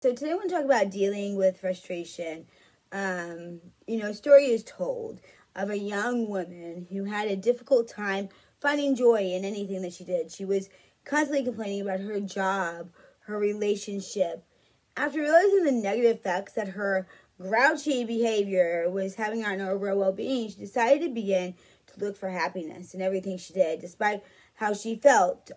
So today I want to talk about dealing with frustration. A story is told of a young woman who had a difficult time finding joy in anything that she did. She was constantly complaining about her job, her relationship. After realizing the negative effects that her grouchy behavior was having on her overall well-being, she decided to begin to look for happiness in everything she did, despite how she felt,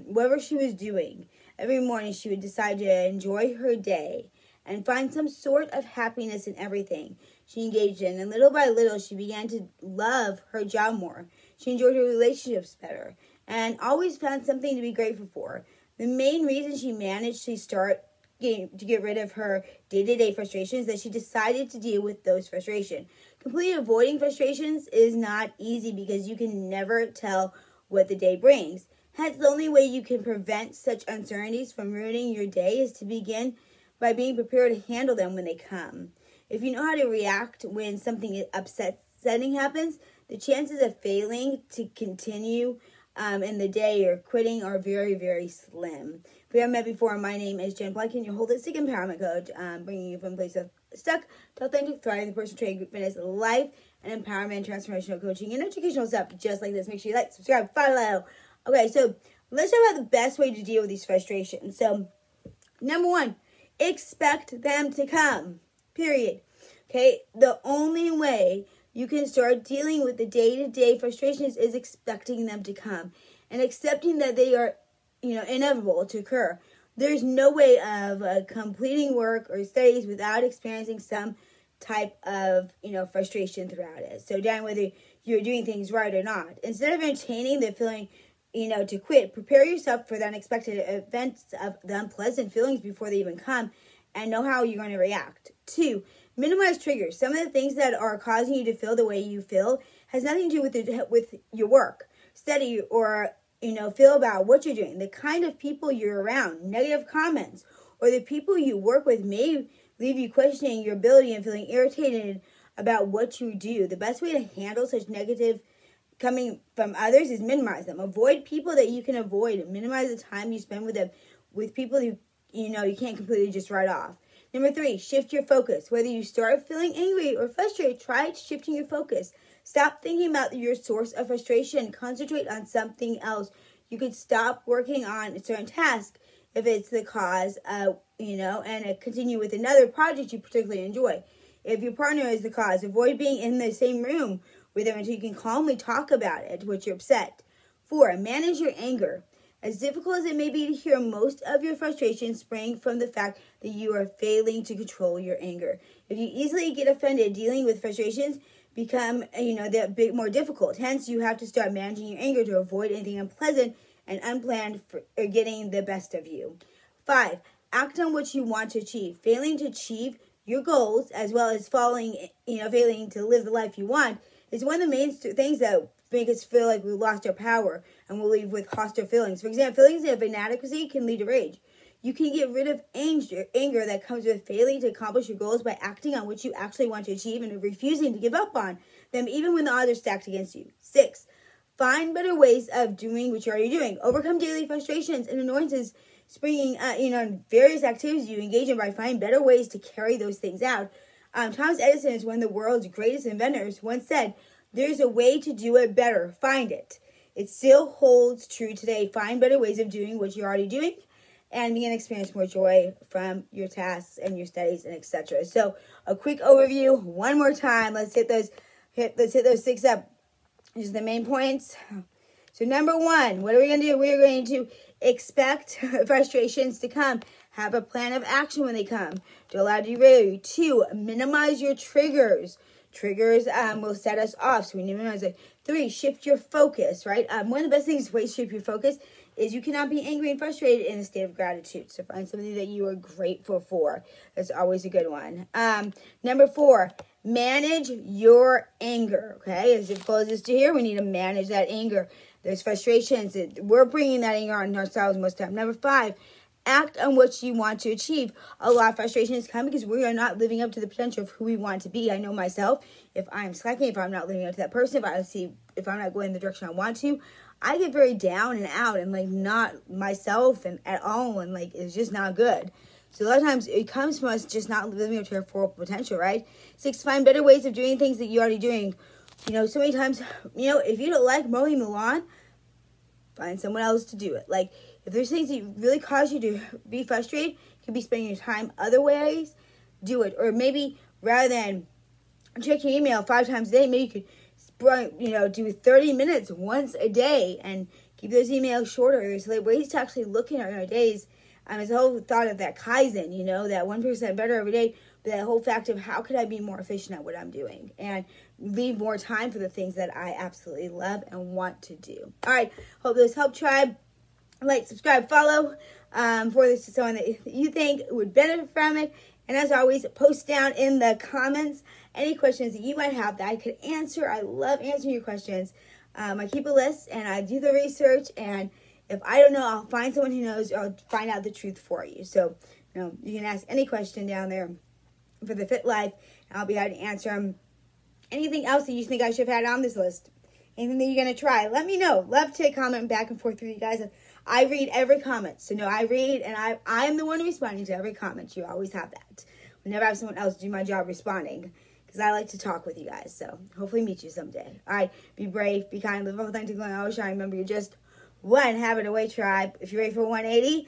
whatever she was doing. Every morning she would decide to enjoy her day and find some sort of happiness in everything she engaged in. And little by little, she began to love her job more. She enjoyed her relationships better and always found something to be grateful for. The main reason she managed to get rid of her day-to-day frustrations is that she decided to deal with those frustrations. Completely avoiding frustrations is not easy because you can never tell what the day brings. Hence, the only way you can prevent such uncertainties from ruining your day is to begin by being prepared to handle them when they come. If you know how to react when something upsetting happens, the chances of failing to continue in the day or quitting are very, very slim. If we haven't met before, my name is Jen Blanken, your holistic empowerment coach, bringing you from a place of stuck to authentic, thriving, personal training, group fitness, life, and empowerment, transformational coaching, and educational stuff just like this. Make sure you like, subscribe, follow. Okay, so let's talk about the best way to deal with these frustrations. So, number one, expect them to come, period. Okay, the only way you can start dealing with the day-to-day frustrations is expecting them to come and accepting that they are, inevitable to occur. There's no way of completing work or studies without experiencing some type of, frustration throughout it. So, down whether you're doing things right or not. Instead of entertaining the feeling to quit, prepare yourself for the unexpected events of the unpleasant feelings before they even come and know how you're going to react. 2, minimize triggers. Some of the things that are causing you to feel the way you feel has nothing to do with your work, study, or, feel about what you're doing. The kind of people you're around, negative comments, or the people you work with may leave you questioning your ability and feeling irritated about what you do. The best way to handle such negative coming from others is minimize them. Avoid people that you can avoid. Minimize the time you spend with them, with people you can't completely just write off. Number 3, shift your focus. Whether you start feeling angry or frustrated, try shifting your focus. Stop thinking about your source of frustration. Concentrate on something else. You could stop working on a certain task if it's the cause, and continue with another project you particularly enjoy. If your partner is the cause, avoid being in the same room with them until you can calmly talk about it, what you're upset. 4, manage your anger. As difficult as it may be to hear, most of your frustrations spring from the fact that you are failing to control your anger. If you easily get offended, dealing with frustrations become, a bit more difficult. Hence, you have to start managing your anger to avoid anything unpleasant and unplanned for getting the best of you. 5, act on what you want to achieve. Failing to achieve your goals, as well as failing to live the life you want, is one of the main things that make us feel like we lost our power and we'll leave with hostile feelings. For example, feelings of inadequacy can lead to rage. You can get rid of anger that comes with failing to accomplish your goals by acting on what you actually want to achieve and refusing to give up on them even when the odds are stacked against you. 6, find better ways of doing what you're already doing. Overcome daily frustrations and annoyances springing, various activities you engage in by finding better ways to carry those things out. Thomas Edison is one of the world's greatest inventors. Once said, "There's a way to do it better. Find it." It still holds true today. Find better ways of doing what you're already doing and begin to experience more joy from your tasks and your studies and etc. So a quick overview one more time. Let's hit those 6 up. Just the main points. So number 1, what are we going to do? We're going to expect frustrations to come. Have a plan of action when they come. Don't allow to derail you. 2, minimize your triggers. Triggers will set us off, so we need to minimize it. 3, shift your focus, right? One of the best things to shift your focus is you cannot be angry and frustrated in a state of gratitude. So find something that you are grateful for. That's always a good one. Number 4, manage your anger, okay? As difficult as it is to hear, we need to manage that anger. There's frustrations. We're bringing that anger on ourselves most of the time. Number 5, act on what you want to achieve. A lot of frustrations come because we are not living up to the potential of who we want to be. I know myself, if I'm slacking, if I'm not living up to that person, if I'm not going in the direction I want to, I get very down and out and like not myself and at all, and like it's just not good. So a lot of times it comes from us just not living up to our full potential, right? 6, find better ways of doing things that you're already doing. So many times, if you don't like mowing the lawn, find someone else to do it. Like, if there's things that really cause you to be frustrated, you could be spending your time other ways, do it. Or maybe rather than check your email 5 times a day, maybe you could, do 30 minutes once a day and keep those emails shorter. There's ways to actually looking at our days. It's the whole thought of that Kaizen, that 1% better every day, but that whole fact of how could I be more efficient at what I'm doing and leave more time for the things that I absolutely love and want to do. All right, hope this helped, tribe. Like, subscribe, follow for this to someone that you think would benefit from it. And as always, post down in the comments any questions that you might have that I could answer. I love answering your questions. I keep a list and I do the research, and if I don't know, I'll find someone who knows, or I'll find out the truth for you. So, you can ask any question down there for the Fit Life, and I'll be happy to answer them. Anything else that you think I should have had on this list? Anything that you're going to try? Let me know. Love to comment back and forth with you guys. I read every comment. So, I read, and I'm the one responding to every comment. You always have that. We never have someone else do my job responding, because I like to talk with you guys. So, hopefully meet you someday. All right. Be brave. Be kind. Live authentically. And always shine. Remember, you're just one habit away, tribe. If you're ready for 180,